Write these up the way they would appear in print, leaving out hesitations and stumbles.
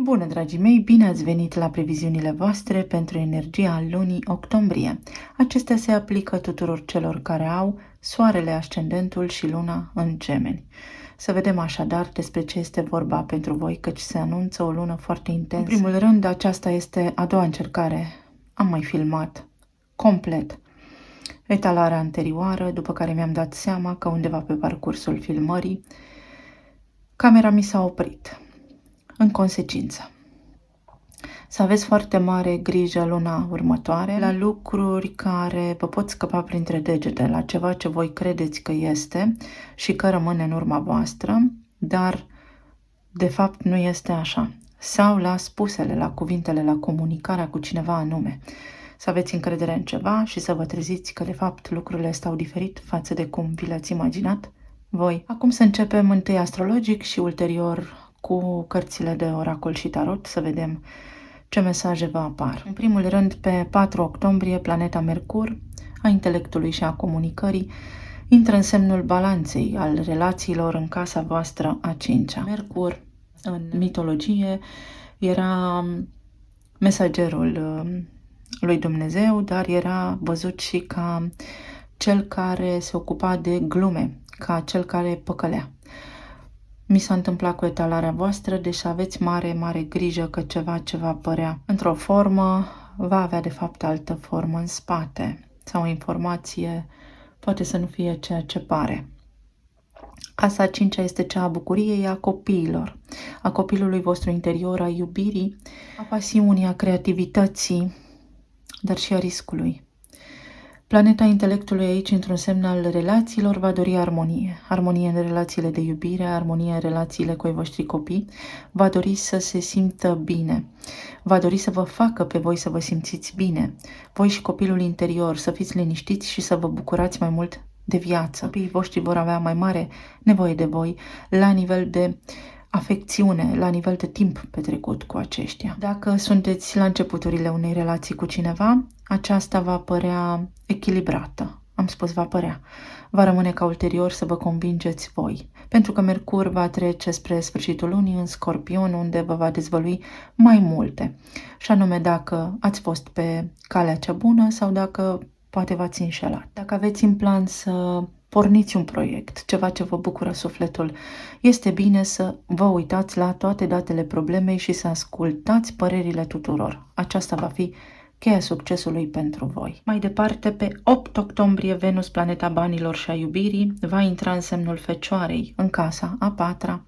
Bună, dragii mei! Bine ați venit la previziunile voastre pentru energia lunii octombrie. Acestea se aplică tuturor celor care au soarele, ascendentul și luna în Gemeni. Să vedem așadar despre ce este vorba pentru voi, căci se anunță o lună foarte intensă. În primul rând, aceasta este a doua încercare. Am mai filmat complet etalarea anterioară, după care mi-am dat seama că undeva pe parcursul filmării camera mi s-a oprit. În consecință, să aveți foarte mare grijă luna următoare la lucruri care vă pot scăpa printre degete, la ceva ce voi credeți că este și că rămâne în urma voastră, dar de fapt nu este așa. Sau la spusele, la cuvintele, la comunicarea cu cineva anume. Să aveți încredere în ceva și să vă treziți că de fapt lucrurile stau diferit față de cum vi le-ați imaginat voi. Acum să începem întâi astrologic și ulterior cu cărțile de oracol și tarot, să vedem ce mesaje vă apar. În primul rând, pe 4 octombrie, planeta Mercur, a intelectului și a comunicării, intră în semnul balanței, al relațiilor în casa voastră a 5-a. Mercur, în mitologie, era mesagerul lui Dumnezeu, dar era văzut și ca cel care se ocupa de glume, ca cel care păcălea. Mi s-a întâmplat cu etalarea voastră, deci aveți mare grijă că ceva ce va apărea într-o formă va avea de fapt altă formă în spate sau o informație poate să nu fie ceea ce pare. Casa a 5-a este cea a bucuriei, a copiilor, a copilului vostru interior, a iubirii, a pasiunii, a creativității, dar și a riscului. Planeta intelectului aici, într-un semn al relațiilor, va dori armonie. Armonie în relațiile de iubire, armonie în relațiile cu ai voștri copii. Va dori să se simtă bine. Va dori să vă facă pe voi să vă simțiți bine. Voi și copilul interior să fiți liniștiți și să vă bucurați mai mult de viață. Copiii voștri vor avea mai mare nevoie de voi la nivel de afecțiune, la nivel de timp petrecut cu aceștia. Dacă sunteți la începuturile unei relații cu cineva, aceasta va părea echilibrată. Am spus va părea. Va rămâne ca ulterior să vă convingeți voi. Pentru că Mercur va trece spre sfârșitul lunii în Scorpion, unde vă va dezvălui mai multe. Și anume dacă ați fost pe calea cea bună sau dacă poate v-ați înșelat. Dacă aveți în plan să porniți un proiect, ceva ce vă bucură sufletul, este bine să vă uitați la toate datele problemei și să ascultați părerile tuturor. Aceasta va fi cheia succesului pentru voi. Mai departe, pe 8 octombrie, Venus, planeta banilor și a iubirii, va intra în semnul Fecioarei, în casa a 4-a.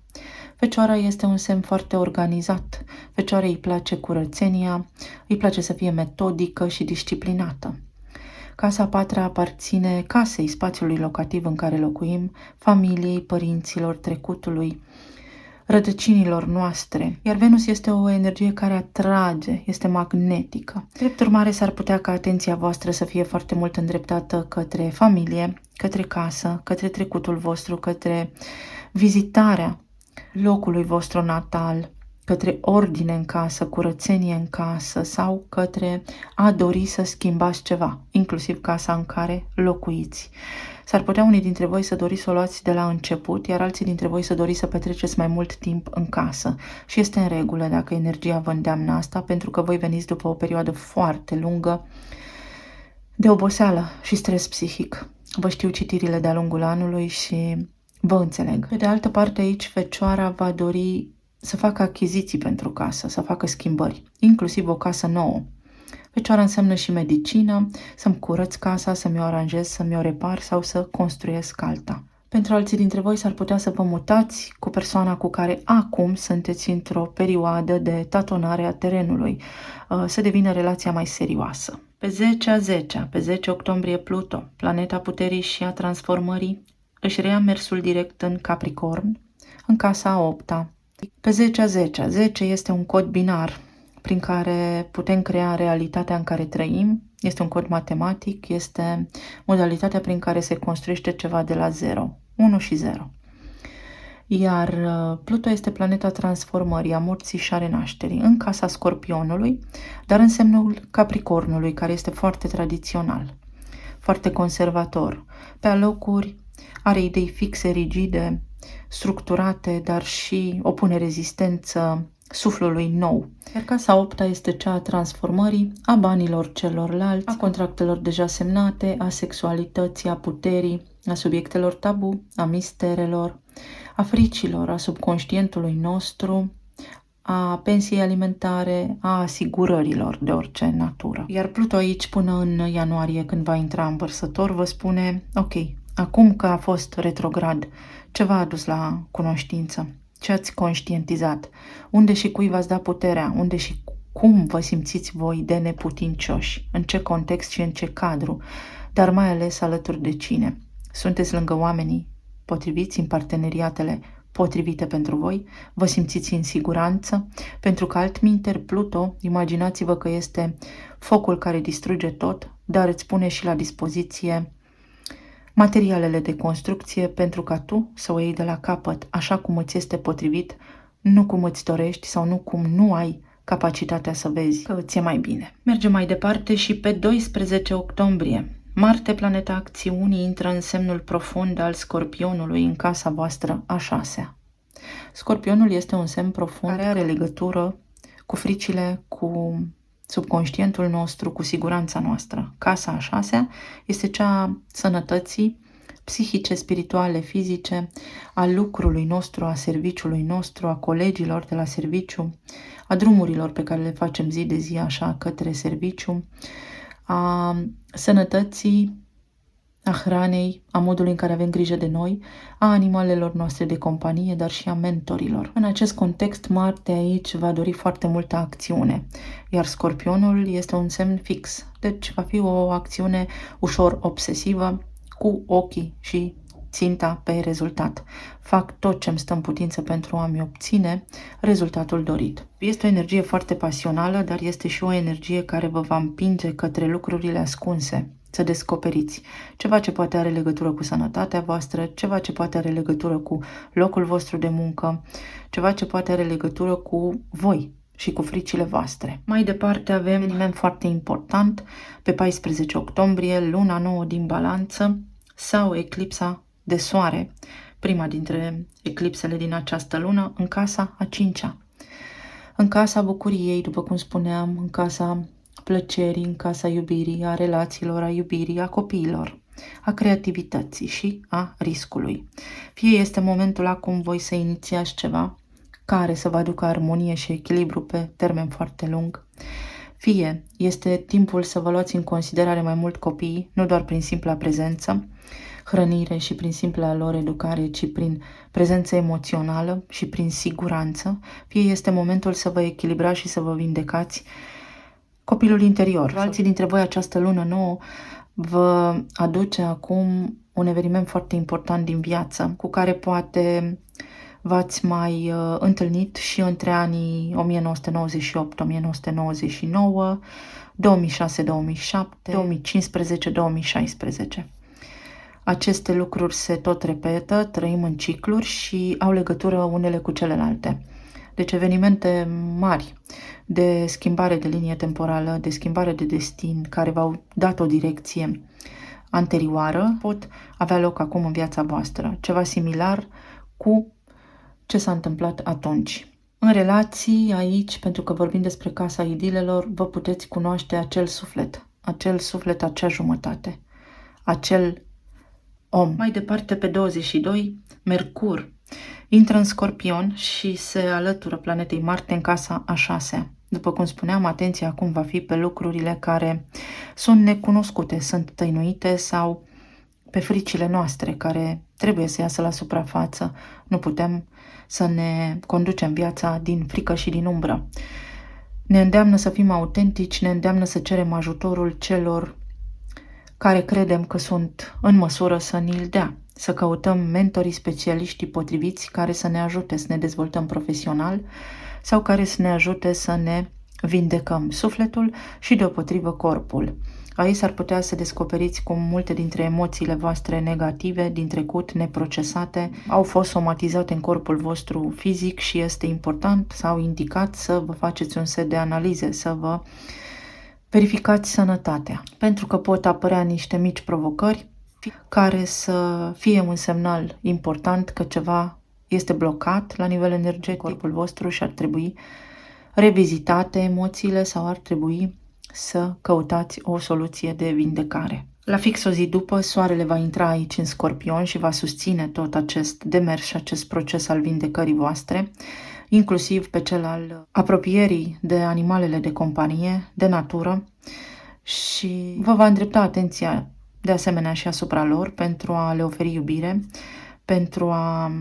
Fecioara este un semn foarte organizat. Fecioarei îi place curățenia, îi place să fie metodică și disciplinată. Casa a 4-a aparține casei, spațiului locativ în care locuim, familiei, părinților, trecutului, rădăcinilor noastre. Iar Venus este o energie care atrage, este magnetică. Drept urmare, s-ar putea ca atenția voastră să fie foarte mult îndreptată către familie, către casă, către trecutul vostru, către vizitarea locului vostru natal, către ordine în casă, curățenie în casă sau către a dori să schimbați ceva, inclusiv casa în care locuiți. S-ar putea unii dintre voi să doriți să o luați de la început, iar alții dintre voi să doriți să petreceți mai mult timp în casă. Și este în regulă dacă energia vă îndeamnă asta, pentru că voi veniți după o perioadă foarte lungă de oboseală și stres psihic. Vă știu citirile de-a lungul anului și vă înțeleg. Pe de altă parte, aici Fecioara va dori să facă achiziții pentru casă, să facă schimbări, inclusiv o casă nouă. Fecioara înseamnă și medicină, să-mi curăț casa, să-mi o aranjez, să-mi o repar sau să construiesc alta. Pentru alții dintre voi s-ar putea să vă mutați cu persoana cu care acum sunteți într-o perioadă de tatonare a terenului, să devină relația mai serioasă. Pe 10/10, pe 10 octombrie, Pluto, planeta puterii și a transformării, își reia mersul direct în Capricorn, în casa a 8-a. Pe 10/10, 10 este un cod binar prin care putem crea realitatea în care trăim. Este un cod matematic, este modalitatea prin care se construiește ceva de la 0, 1 și 0. Iar Pluto este planeta transformării, a morții și a renașterii, în casa Scorpionului, dar în semnul Capricornului, care este foarte tradițional, foarte conservator. Pe alocuri are idei fixe, rigide, structurate, dar și opune rezistență suflului nou. Iar casa 8-a este cea a transformării, a banilor celorlalți, a contractelor deja semnate, a sexualității, a puterii, a subiectelor tabu, a misterelor, a fricilor, a subconștientului nostru, a pensiei alimentare, a asigurărilor de orice natură. Iar Pluto aici până în ianuarie, când va intra în Vărsător, vă spune, ok, acum că a fost retrograd, ce v-a adus la cunoștință? Ce ați conștientizat? Unde și cui v-ați dat puterea? Unde și cum vă simțiți voi de neputincioși? În ce context și în ce cadru? Dar mai ales alături de cine? Sunteți lângă oamenii potriviți, în parteneriatele potrivite pentru voi? Vă simțiți în siguranță? Pentru că altminteri Pluto, imaginați-vă că este focul care distruge tot, dar îți pune și la dispoziție materialele de construcție pentru ca tu să o iei de la capăt, așa cum îți este potrivit, nu cum îți dorești sau nu cum nu ai capacitatea să vezi că îți e mai bine. Mergem mai departe și pe 12 octombrie. Marte, planeta acțiunii, intră în semnul profund al Scorpionului în casa voastră a 6-a. Scorpionul este un semn profund care are legătură cu fricile, cu subconștientul nostru, cu siguranța noastră. Casa a 6-a este cea a sănătății psihice, spirituale, fizice, a lucrului nostru, a serviciului nostru, a colegilor de la serviciu, a drumurilor pe care le facem zi de zi așa către serviciu, a sănătății, a hranei, a modului în care avem grijă de noi, a animalelor noastre de companie, dar și a mentorilor. În acest context, Marte aici va dori foarte multă acțiune, iar Scorpionul este un semn fix, deci va fi o acțiune ușor obsesivă, cu ochii și ținta pe rezultat. Fac tot ce îmi stă în putință pentru a-mi obține rezultatul dorit. Este o energie foarte pasională, dar este și o energie care vă va împinge către lucrurile ascunse, să descoperiți ceva ce poate are legătură cu sănătatea voastră, ceva ce poate are legătură cu locul vostru de muncă, ceva ce poate are legătură cu voi și cu fricile voastre. Mai departe avem un eveniment foarte important pe 14 octombrie, luna nouă din Balanță sau eclipsa de soare, prima dintre eclipsele din această lună, în casa a 5-a. În casa bucuriei, după cum spuneam, în casa plăcerii, în casa iubirii, a relațiilor, a iubirii, a copiilor, a creativității și a riscului. Fie este momentul acum voi să inițiați ceva care să vă aducă armonie și echilibru pe termen foarte lung, fie este timpul să vă luați în considerare mai mult copiii, nu doar prin simpla prezență, hrănire și prin simpla lor educare, ci prin prezență emoțională și prin siguranță, fie este momentul să vă echilibrați și să vă vindecați copilul interior. Alții dintre voi această lună nouă vă aduce acum un eveniment foarte important din viață, cu care poate v-ați mai întâlnit și între anii 1998-1999, 2006-2007, 2015-2016. Aceste lucruri se tot repetă, trăim în cicluri și au legătură unele cu celelalte. Deci evenimente mari de schimbare de linie temporală, de schimbare de destin, care v-au dat o direcție anterioară, pot avea loc acum în viața voastră. Ceva similar cu ce s-a întâmplat atunci. În relații, aici, pentru că vorbim despre casa idilelor, vă puteți cunoaște acel suflet, acea jumătate, acel om. Mai departe, pe 22, Mercur intră în Scorpion și se alătură planetei Marte în casa a 6-a. După cum spuneam, atenția acum va fi pe lucrurile care sunt necunoscute, sunt tăinuite sau pe fricile noastre care trebuie să iasă la suprafață. Nu putem să ne conducem viața din frică și din umbră. Ne îndeamnă să fim autentici, ne îndeamnă să cerem ajutorul celor care credem că sunt în măsură să ni-l dea, să căutăm mentorii, specialiștii potriviți care să ne ajute să ne dezvoltăm profesional sau care să ne ajute să ne vindecăm sufletul și deopotrivă corpul. Aici s-ar putea să descoperiți cum multe dintre emoțiile voastre negative din trecut, neprocesate, au fost somatizate în corpul vostru fizic și este important sau indicat să vă faceți un set de analize, să vă verificați sănătatea, pentru că pot apărea niște mici provocări care să fie un semnal important că ceva este blocat la nivel energetic corpul vostru și ar trebui revizitate emoțiile sau ar trebui să căutați o soluție de vindecare. La fix o zi după, soarele va intra aici în Scorpion și va susține tot acest demers și acest proces al vindecării voastre, inclusiv pe cel al apropierii de animalele de companie, de natură, și vă va îndrepta atenția de asemenea și asupra lor pentru a le oferi iubire, pentru a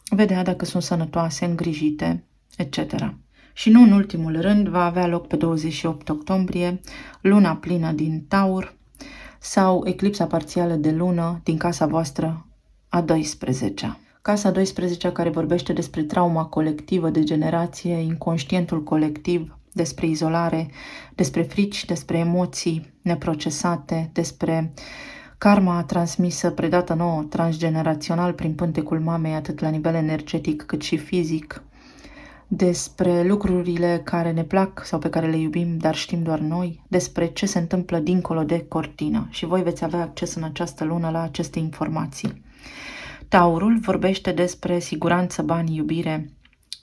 vedea dacă sunt sănătoase, îngrijite, etc. Și nu în ultimul rând, va avea loc pe 28 octombrie luna plină din Taur sau eclipsa parțială de lună din casa voastră a 12-a. Casa 12-a care vorbește despre trauma colectivă de generație, inconștientul colectiv, despre izolare, despre frici, despre emoții neprocesate, despre karma transmisă, predată nouă, transgenerațional prin pântecul mamei, atât la nivel energetic cât și fizic, despre lucrurile care ne plac sau pe care le iubim, dar știm doar noi, despre ce se întâmplă dincolo de cortină și voi veți avea acces în această lună la aceste informații. Taurul vorbește despre siguranță, bani, iubire,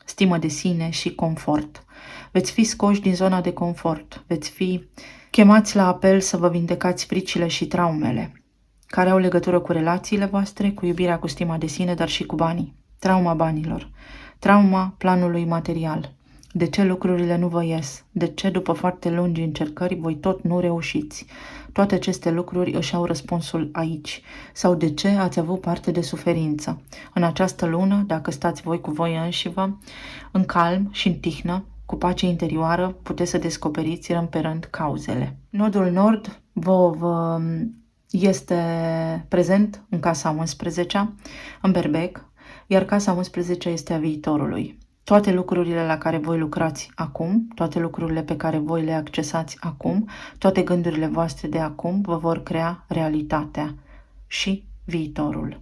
stimă de sine și confort. Veți fi scoși din zona de confort, veți fi chemați la apel să vă vindecați fricile și traumele care au legătură cu relațiile voastre, cu iubirea, cu stima de sine, dar și cu banii. Trauma banilor, trauma planului material. De ce lucrurile nu vă ies? De ce după foarte lungi încercări voi tot nu reușiți? Toate aceste lucruri își au răspunsul aici. Sau de ce ați avut parte de suferință? În această lună, dacă stați voi cu voi înșivă, în calm și în tihnă, cu pace interioară, puteți să descoperiți rând pe rând cauzele. Nodul nord vă este prezent în casa 11-a, în Berbec, iar casa 11 este a viitorului. Toate lucrurile la care voi lucrați acum, toate lucrurile pe care voi le accesați acum, toate gândurile voastre de acum vă vor crea realitatea și viitorul.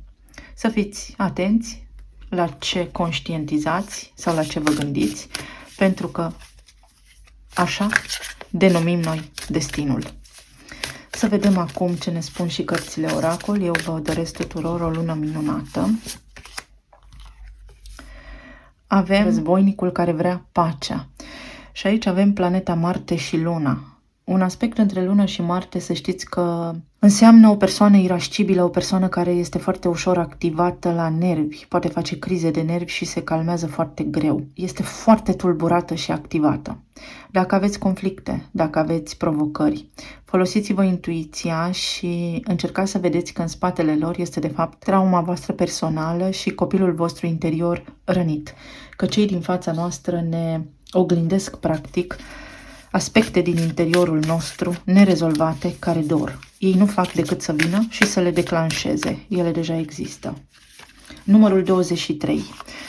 Să fiți atenți la ce conștientizați sau la ce vă gândiți, pentru că așa denumim noi destinul. Să vedem acum ce ne spun și cărțile oracol. Eu vă doresc tuturor o lună minunată. Avem războinicul care vrea pacea. Și aici avem planeta Marte și Luna. Un aspect între Lună și Marte, să știți că înseamnă o persoană irascibilă, o persoană care este foarte ușor activată la nervi, poate face crize de nervi și se calmează foarte greu. Este foarte tulburată și activată. Dacă aveți conflicte, dacă aveți provocări, folosiți-vă intuiția și încercați să vedeți că în spatele lor este de fapt trauma voastră personală și copilul vostru interior rănit. Că cei din fața noastră ne oglindesc practic aspecte din interiorul nostru nerezolvate care dor. Ei nu fac decât să vină și să le declanșeze. Ele deja există. Numărul 23.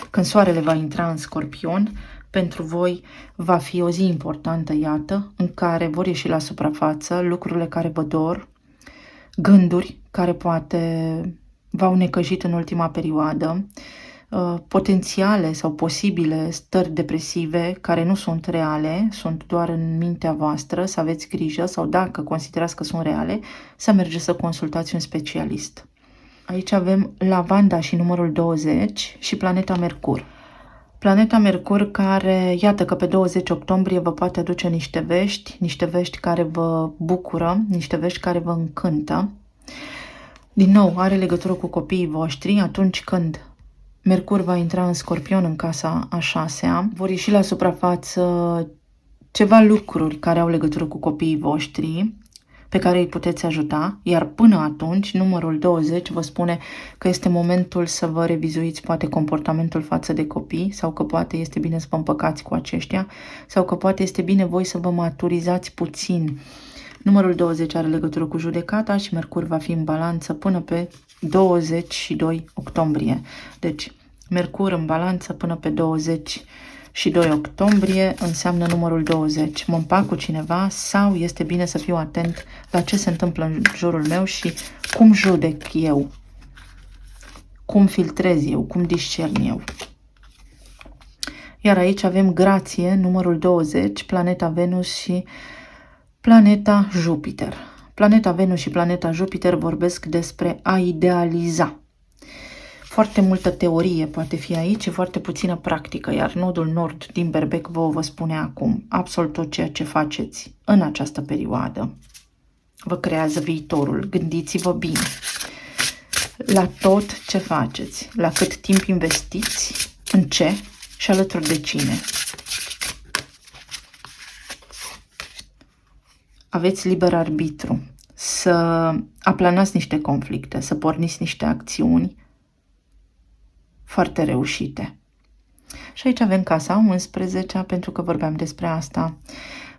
Când soarele va intra în Scorpion, pentru voi va fi o zi importantă, iată, în care vor ieși la suprafață lucrurile care vă dor, gânduri care poate v-au necăjit în ultima perioadă, potențiale sau posibile stări depresive care nu sunt reale, sunt doar în mintea voastră, să aveți grijă sau dacă considerați că sunt reale, să mergeți să consultați un specialist. Aici avem lavanda și numărul 20 și planeta Mercur. Planeta Mercur care, iată că pe 20 octombrie vă poate aduce niște vești care vă bucură, niște vești care vă încântă. Din nou, are legătură cu copiii voștri atunci când Mercur va intra în Scorpion în casa a 6-a, vor ieși la suprafață ceva lucruri care au legătură cu copiii voștri, pe care îi puteți ajuta, iar până atunci, numărul 20 vă spune că este momentul să vă revizuiți poate comportamentul față de copii, sau că poate este bine să vă împăcați cu aceștia, sau că poate este bine voi să vă maturizați puțin. Numărul 20 are legătură cu judecata și Mercur va fi în balanță până pe 22 octombrie. Deci, Mercur în balanță până pe 22 octombrie înseamnă numărul 20. Mă împac cu cineva sau este bine să fiu atent la ce se întâmplă în jurul meu și cum judec eu, cum filtrez eu, cum discern eu. Iar aici avem grație, numărul 20, planeta Venus și planeta Jupiter. Planeta Venus și planeta Jupiter vorbesc despre a idealiza. Foarte multă teorie poate fi aici, foarte puțină practică, iar nodul nord din Berbec vă spune acum absolut tot ceea ce faceți în această perioadă vă creează viitorul. Gândiți-vă bine la tot ce faceți, la cât timp investiți, în ce și alături de cine. Aveți liber arbitru să aplanați niște conflicte, să porniți niște acțiuni foarte reușite. Și aici avem casa 11, pentru că vorbeam despre asta.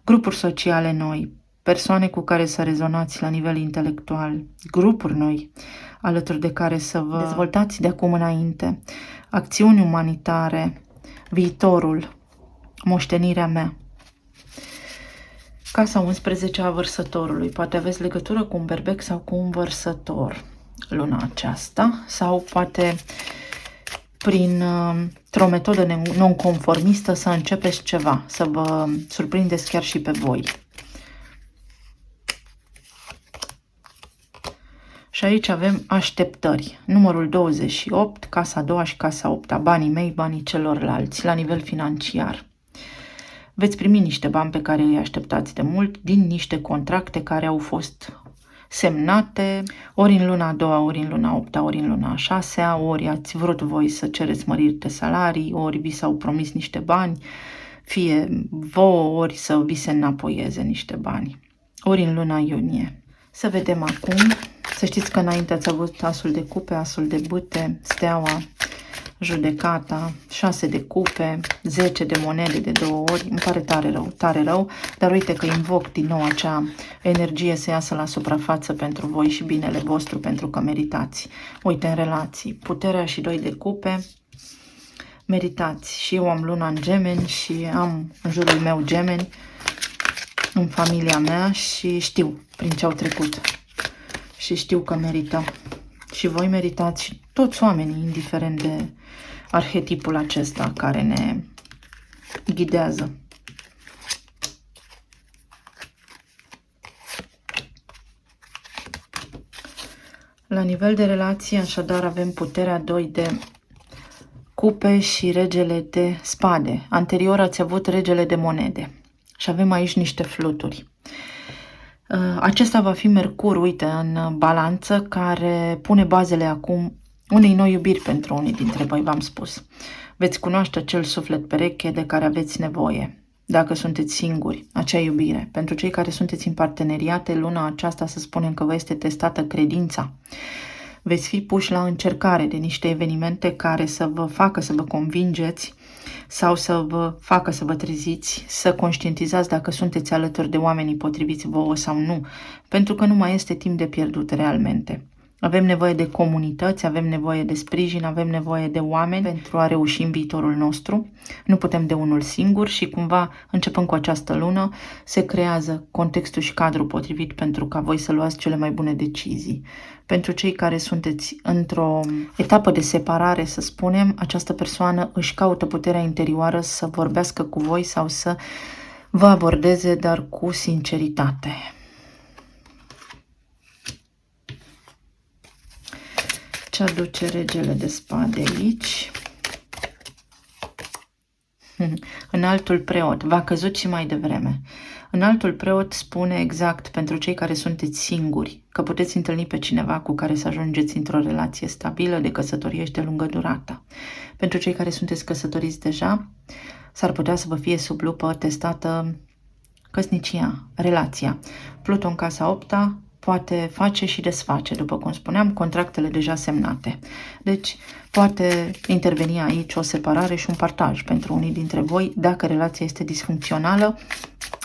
Grupuri sociale noi, persoane cu care să rezonați la nivel intelectual, grupuri noi, alături de care să vă dezvoltați de acum înainte, acțiuni umanitare, viitorul, moștenirea mea. Casa 11 a Vărsătorului. Poate aveți legătură cu un berbec sau cu un vărsător luna aceasta, sau poate printr-o metodă non-conformistă să începeți ceva, să vă surprindeți chiar și pe voi. Și aici avem așteptări. Numărul 28, casa a doua și casa 8, banii mei, banii celorlalți, la nivel financiar. Veți primi niște bani pe care îi așteptați de mult, din niște contracte care au fost semnate, ori în luna a doua, ori în luna a opta, ori în luna a șasea, ori ați vrut voi să cereți măriri de salarii, ori vi s-au promis niște bani, fie vouă, ori să vi se înapoieze niște bani, ori în luna iunie. Să vedem acum, să știți că înainte ați avut asul de cupe, asul de bâte, steaua, judecata, 6 de cupe, 10 de monede de 2 ori. Îmi pare tare rău, dar uite că invoc din nou acea energie să iasă la suprafață pentru voi și binele vostru, pentru că meritați. Uite, în relații, puterea și 2 de cupe, meritați. Și eu am luna în Gemeni și am în jurul meu gemeni, în familia mea, și știu prin ce au trecut. Și știu că merită. Și voi meritați, și toți oamenii, indiferent de arhetipul acesta care ne ghidează. La nivel de relație, așadar, avem puterea 2 de cupe și regele de spade. Anterior ați avut regele de monede. Și avem aici niște fluturi. Acesta va fi Mercur, uite, în balanță, care pune bazele acum unei noi iubiri pentru unii dintre voi, v-am spus. Veți cunoaște acel suflet pereche de care aveți nevoie, dacă sunteți singuri, acea iubire. Pentru cei care sunteți în parteneriate, luna aceasta să spunem că vă este testată credința. Veți fi puși la încercare de niște evenimente care să vă facă să vă convingeți sau să vă facă să vă treziți, să conștientizați dacă sunteți alături de oamenii potriviți vouă sau nu, pentru că nu mai este timp de pierdut realmente. Avem nevoie de comunități, avem nevoie de sprijin, avem nevoie de oameni pentru a reuși în viitorul nostru. Nu putem de unul singur și cumva, începând cu această lună, se creează contextul și cadrul potrivit pentru ca voi să luați cele mai bune decizii. Pentru cei care sunteți într-o etapă de separare, să spunem, această persoană își caută puterea interioară să vorbească cu voi sau să vă abordeze, dar cu sinceritate. Ce aduce regele de spade aici? Înaltul preot. V-a căzut și mai devreme. Înaltul preot spune exact pentru cei care sunteți singuri că puteți întâlni pe cineva cu care să ajungeți într-o relație stabilă, de căsătorie și de lungă durată. Pentru cei care sunteți căsătoriți deja, s-ar putea să vă fie sub lupă testată căsnicia, relația. Pluton, casa 8-a, poate face și desface, după cum spuneam, contractele deja semnate. Deci, poate interveni aici o separare și un partaj pentru unii dintre voi. Dacă relația este disfuncțională,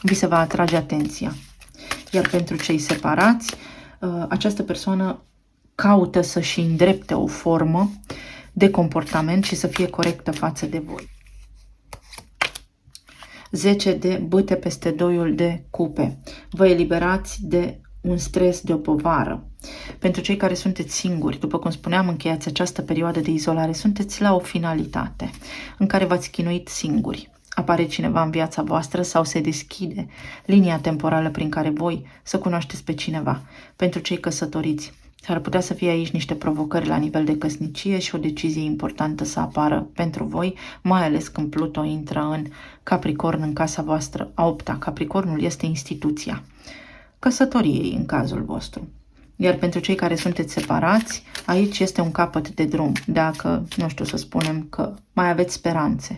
vi se va atrage atenția. Iar pentru cei separați, această persoană caută să-și îndrepte o formă de comportament și să fie corectă față de voi. 10 de bâte peste 2 de cupe. Vă eliberați de un stres, de o povară. Pentru cei care sunteți singuri, după cum spuneam, încheiați această perioadă de izolare, sunteți la o finalitate în care v-ați chinuit singuri. Apare cineva în viața voastră sau se deschide linia temporală prin care voi să cunoașteți pe cineva. Pentru cei căsătoriți, S-ar putea să fie aici niște provocări la nivel de căsnicie și o decizie importantă să apară pentru voi, mai ales când Pluto intră în Capricorn, în casa voastră a 8-a. Capricornul este instituția căsătoriei în cazul vostru. Iar pentru cei care sunteți separați, aici este un capăt de drum. Dacă, nu știu, să spunem că mai aveți speranțe,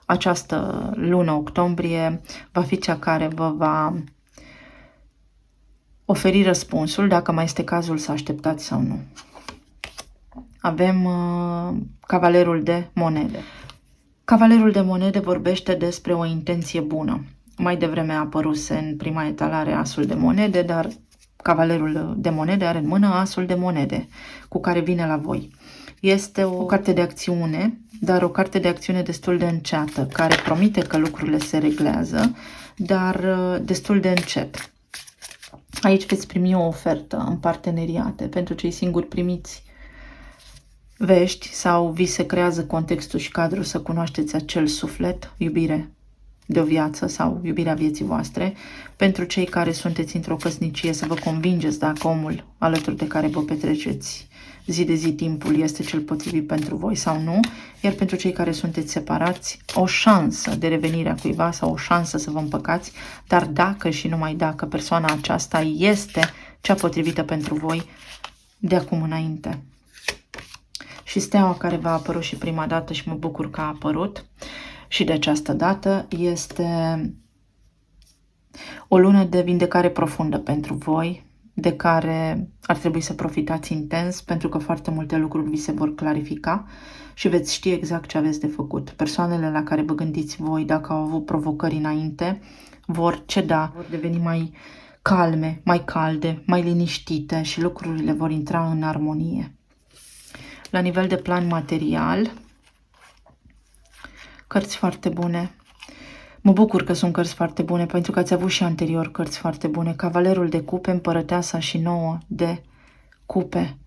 această lună octombrie va fi cea care vă va oferi răspunsul, dacă mai este cazul să așteptați sau nu. Avem Cavalerul de monede. Cavalerul de monede vorbește despre o intenție bună. Mai devreme a apăruse în prima etalare asul de monede, dar Cavalerul de monede are în mână asul de monede cu care vine la voi. Este o carte de acțiune, dar o carte de acțiune destul de înceată, care promite că lucrurile se reglează, dar destul de încet. Aici veți primi o ofertă în parteneriate. Pentru cei singuri primiți vești sau vi se creează contextul și cadrul să cunoașteți acel suflet, iubire de o viață sau iubirea vieții voastre. Pentru cei care sunteți într-o căsnicie, să vă convingeți dacă omul alături de care vă petreceți zi de zi timpul este cel potrivit pentru voi sau nu. Iar pentru cei care sunteți separați, o șansă de revenire a cuiva sau o șansă să vă împăcați, dar dacă și numai dacă persoana aceasta este cea potrivită pentru voi de acum înainte. Și steaua care va apărut și prima dată și mă bucur că a apărut și de această dată este o lună de vindecare profundă pentru voi, de care ar trebui să profitați intens, pentru că foarte multe lucruri vi se vor clarifica și veți ști exact ce aveți de făcut. Persoanele la care vă gândiți voi, dacă au avut provocări înainte, vor ceda, vor deveni mai calme, mai calde, mai liniștite și lucrurile vor intra în armonie. La nivel de plan material, cărți foarte bune. Mă bucur că sunt cărți foarte bune, pentru că ați avut și anterior cărți foarte bune. Cavalerul de cupe, împărăteasa și 9 de cupe.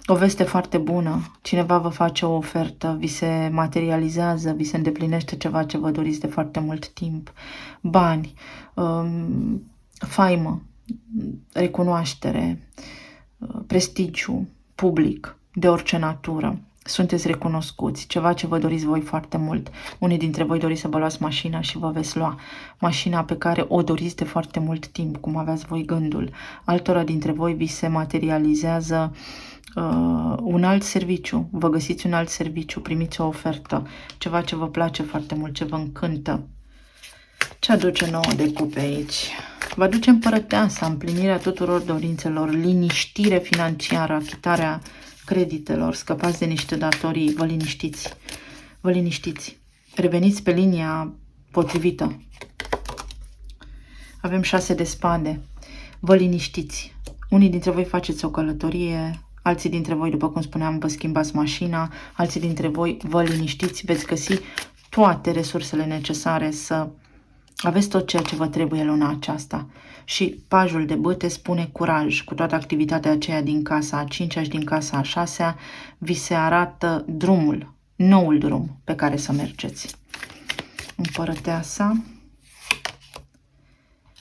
O veste foarte bună. Cineva vă face o ofertă, vi se materializează, vi se îndeplinește ceva ce vă doriți de foarte mult timp. Bani, faimă, recunoaștere, prestigiu, public, de orice natură. Sunteți recunoscuți, ceva ce vă doriți voi foarte mult. Unii dintre voi doriți să vă luați mașina și vă veți lua mașina pe care o doriți de foarte mult timp, cum aveați voi gândul. Altora dintre voi vi se materializează un alt serviciu, vă găsiți un alt serviciu, primiți o ofertă, ceva ce vă place foarte mult, ce vă încântă. Ce aduce 9 de cupe aici? Vă aduce împărăteasa, împlinirea tuturor dorințelor, liniștire financiară, achitarea creditelor, scăpați de niște datorii, vă liniștiți, vă liniștiți, reveniți pe linia potrivită. Avem 6 de spade, vă liniștiți. Unii dintre voi faceți o călătorie, alții dintre voi, după cum spuneam, vă schimbați mașina, alții dintre voi vă liniștiți, veți găsi toate resursele necesare să aveți tot ceea ce vă trebuie luna aceasta. Și pajul de bâte spune curaj. Cu toată activitatea aceea din casa a 5-a și din casa a 6-a, vi se arată drumul, noul drum pe care să mergeți. Împărăteasa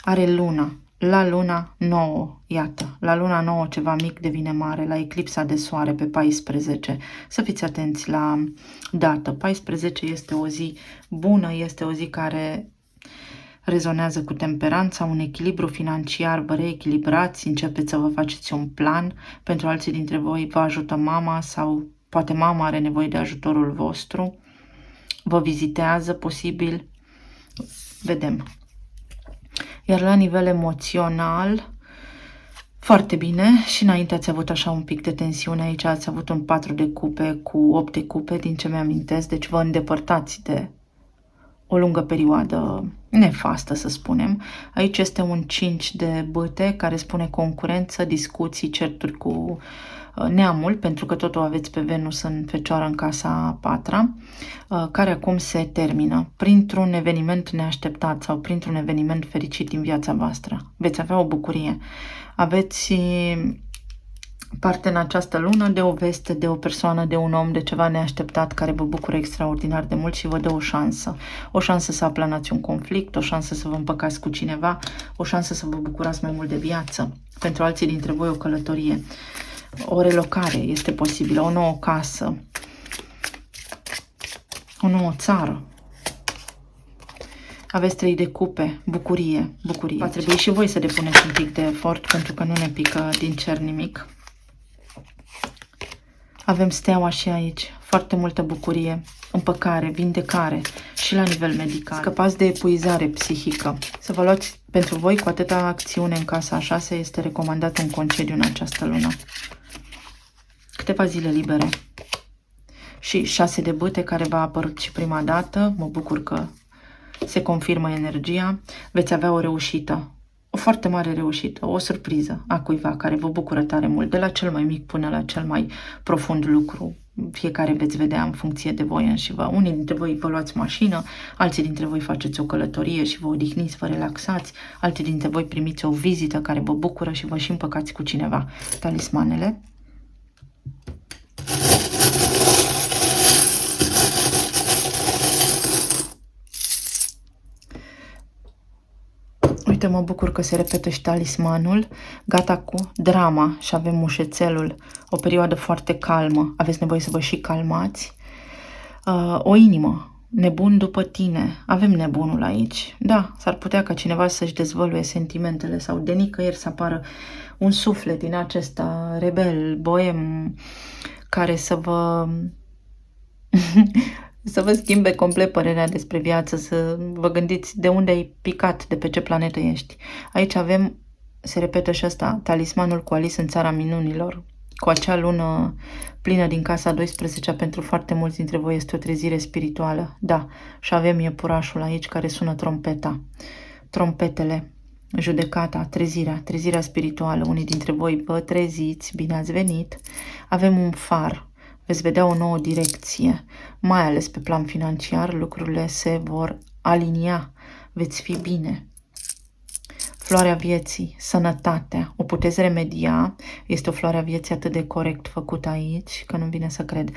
are luna. La luna nouă, iată, la luna nouă ceva mic devine mare, la eclipsa de soare pe 14. Să fiți atenți la dată. 14 este o zi bună, este o zi care rezonează cu temperanța, un echilibru financiar, vă reechilibrați, începeți să vă faceți un plan. Pentru alții dintre voi vă ajută mama sau poate mama are nevoie de ajutorul vostru. Vă vizitează, posibil. Vedem. Iar la nivel emoțional, foarte bine. Și înainte ați avut așa un pic de tensiune. Aici ați avut un 4 de cupe cu 8 de cupe, din ce mi-amintesc. Deci vă îndepărtați de o lungă perioadă nefastă, să spunem. Aici este un 5 de bâte care spune concurență, discuții, certuri cu neamul, pentru că tot o aveți pe Venus în Fecioară în casa a 4-a, care acum se termină printr-un eveniment neașteptat sau printr-un eveniment fericit din viața voastră. Veți avea o bucurie. Aveți parte în această lună de o veste, de o persoană, de un om, de ceva neașteptat care vă bucură extraordinar de mult și vă dă o șansă. O șansă să aplanați un conflict, o șansă să vă împăcați cu cineva, o șansă să vă bucurați mai mult de viață. Pentru alții dintre voi o călătorie. O relocare este posibilă, o nouă casă, o nouă țară. Aveți 3 de cupe, bucurie, bucurie. Va trebui și voi să depuneți un pic de efort pentru că nu ne pică din cer nimic. Avem steaua și aici, foarte multă bucurie, împăcare, vindecare și la nivel medical. Scăpați de epuizare psihică. Să vă luați pentru voi cu atâta acțiune în casa a 6 este recomandat un concediu în această lună. Câteva zile libere. Și 6 de bâte care v-a apărut și prima dată. Mă bucur că se confirmă energia. Veți avea o reușită. O foarte mare reușită, o surpriză a cuiva care vă bucură tare mult, de la cel mai mic până la cel mai profund lucru. Fiecare veți vedea în funcție de voi înșivă. Unii dintre voi vă luați mașină, alții dintre voi faceți o călătorie și vă odihniți, vă relaxați, alții dintre voi primiți o vizită care vă bucură și vă și împăcați cu cineva. Talismanele. Uite, mă bucur că se repetă și talismanul. Gata cu drama și avem mușețelul. O perioadă foarte calmă. Aveți nevoie să vă și calmați. O inimă. Nebun după tine. Avem nebunul aici. Da, s-ar putea ca cineva să-și dezvăluie sentimentele sau de nicăieri să apară un suflet din acesta rebel, boem, care să vă... să vă schimbe complet părerea despre viață, să vă gândiți de unde ai picat, de pe ce planetă ești. Aici avem, se repetă și asta, talismanul cu Alice în țara minunilor. Cu acea lună plină din casa 12 pentru foarte mulți dintre voi este o trezire spirituală. Da, și avem iepurașul aici care sună trompeta. Trompetele, judecata, trezirea spirituală. Unii dintre voi vă treziți, bine ați venit. Avem un far. Veți vedea o nouă direcție, mai ales pe plan financiar, lucrurile se vor alinia, veți fi bine. Floarea vieții, sănătatea, o puteți remedia, este o floare a vieții atât de corect făcută aici, că nu vine să cred.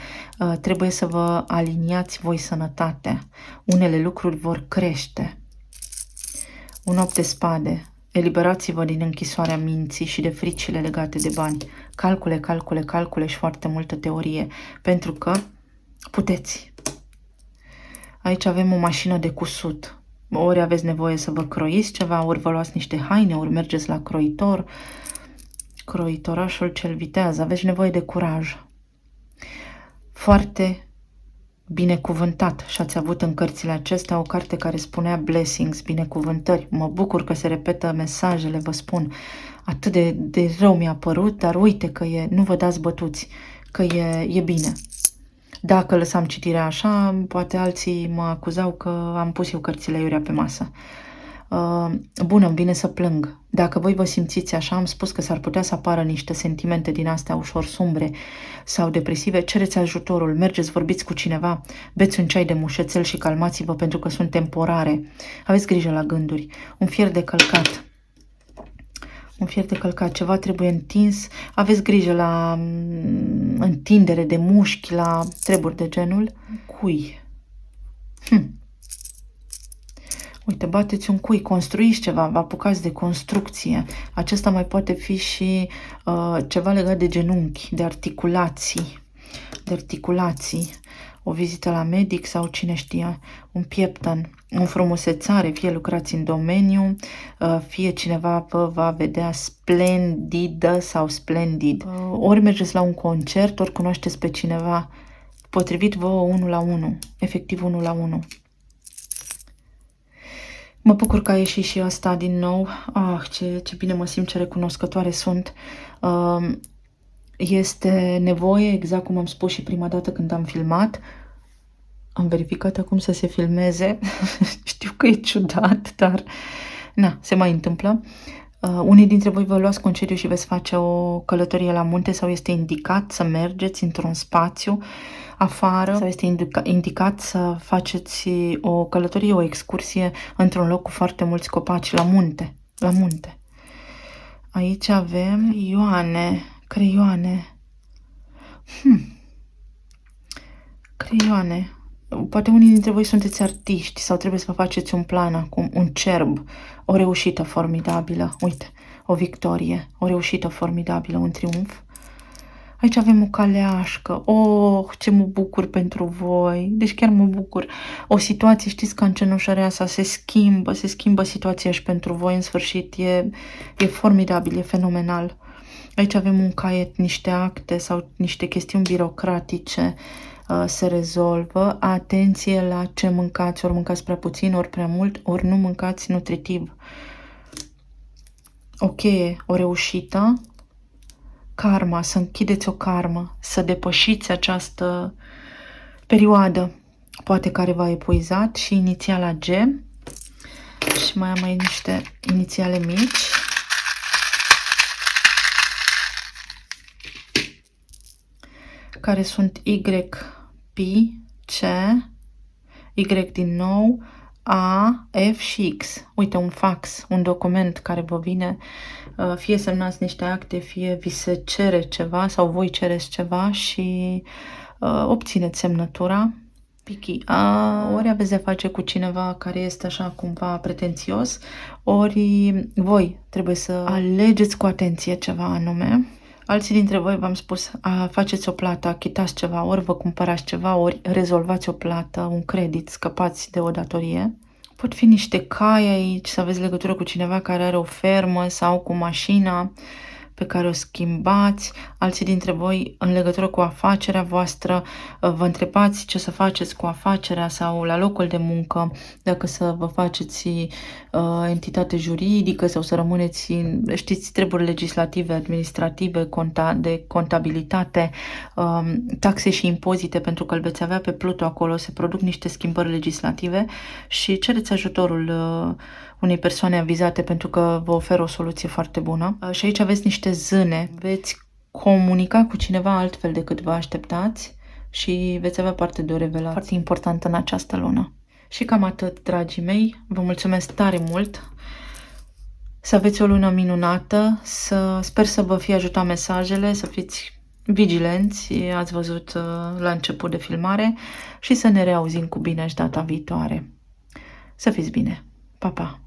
Trebuie să vă aliniați voi sănătatea, unele lucruri vor crește. Un 8 de spade. Eliberați-vă din închisoarea minții și de fricile legate de bani. Calcule, calcule, calcule și foarte multă teorie. Pentru că puteți. Aici avem o mașină de cusut. Ori aveți nevoie să vă croiți ceva, ori vă luați niște haine, ori mergeți la croitor. Croitorașul cel vitează. Aveți nevoie de curaj. Foarte binecuvântat și ați avut în cărțile acestea o carte care spunea blessings, binecuvântări. Mă bucur că se repetă mesajele, vă spun. Atât de rău mi-a părut, dar uite că nu vă dați bătuți, că e bine. Dacă lăsam citirea așa, poate alții mă acuzau că am pus eu cărțile iurea pe masă. Bună, îmi vine să plâng. Dacă voi vă simțiți așa, am spus că s-ar putea să apară niște sentimente din astea ușor sumbre sau depresive, cereți ajutorul, mergeți, vorbiți cu cineva, beți un ceai de mușețel și calmați-vă pentru că sunt temporare. Aveți grijă la gânduri. Un fier de călcat. Un fier de călcat, ceva trebuie întins. Aveți grijă la întindere de mușchi, la treburi de genul. Cui. Uite, bateți un cui, construiți ceva, vă apucați de construcție. Acesta mai poate fi și ceva legat de genunchi, de articulații. O vizită la medic sau cine știe, un piepton, o frumusețare, fie lucrați în domeniu, fie cineva vă va vedea splendidă sau splendid. Ori mergeți la un concert, ori cunoașteți pe cineva potrivit vouă 1 la 1, efectiv 1 la 1. Mă bucur că a ieșit și asta din nou. Ce bine mă simt, ce recunoscătoare sunt. Este nevoie, exact cum am spus și prima dată când am filmat. Am verificat acum să se filmeze. Știu că e ciudat, dar na, se mai întâmplă. Unii dintre voi vă luați concediu și veți face o călătorie la munte sau este indicat să mergeți într-un spațiu afară sau este indicat să faceți o călătorie, o excursie într-un loc cu foarte mulți copaci la munte. La munte. Aici avem creioane. Creioane. Poate unii dintre voi sunteți artiști sau trebuie să vă faceți un plan acum, un cerb, o reușită formidabilă. Uite, o victorie, o reușită formidabilă, un triumf. Aici avem o caleașcă. Oh, ce mă bucur pentru voi. Deci chiar mă bucur. O situație, știți, ca în Cenușăreasa, se schimbă situația și pentru voi în sfârșit. E formidabil, e fenomenal. Aici avem un caiet, niște acte sau niște chestiuni birocratice se rezolvă. Atenție la ce mâncați, ori mâncați prea puțin, ori prea mult, ori nu mâncați nutritiv. O cheie, o reușită. Karma, să închideți o karmă, să depășiți această perioadă, poate care v-a epuizat, și inițiala G. Și mai am aici niște inițiale mici. Care sunt Y, P, C, Y din nou, A, F și X. Uite, un fax, un document care vă vine, fie semnați niște acte, fie vi se cere ceva sau voi cereți ceva și obțineți semnătura. Pichi. Ori aveți de face cu cineva care este așa cumva pretențios, ori voi trebuie să alegeți cu atenție ceva anume. Alții dintre voi, v-am spus, faceți o plată, achitați ceva, ori vă cumpărați ceva, ori rezolvați o plată, un credit, scăpați de o datorie. Pot fi niște cai aici, să aveți legătură cu cineva care are o fermă sau cu mașina pe care o schimbați. Alții dintre voi, în legătură cu afacerea voastră, vă întrebați ce să faceți cu afacerea sau la locul de muncă, dacă să vă faceți entitate juridică sau să rămâneți, știți, treburi legislative, administrative, de contabilitate, taxe și impozite, pentru că îl veți avea pe Pluto acolo, se produc niște schimbări legislative și cereți ajutorul unei persoane avizate pentru că vă oferă o soluție foarte bună. Și aici aveți niște zâne. Veți comunica cu cineva altfel decât vă așteptați și veți avea parte de o revelație foarte importantă în această lună. Și cam atât, dragii mei. Vă mulțumesc tare mult. Să aveți o lună minunată. Sper să vă fie ajutat mesajele, să fiți vigilenți, ați văzut la început de filmare, și să ne reauzim cu bine și data viitoare. Să fiți bine. Pa, pa!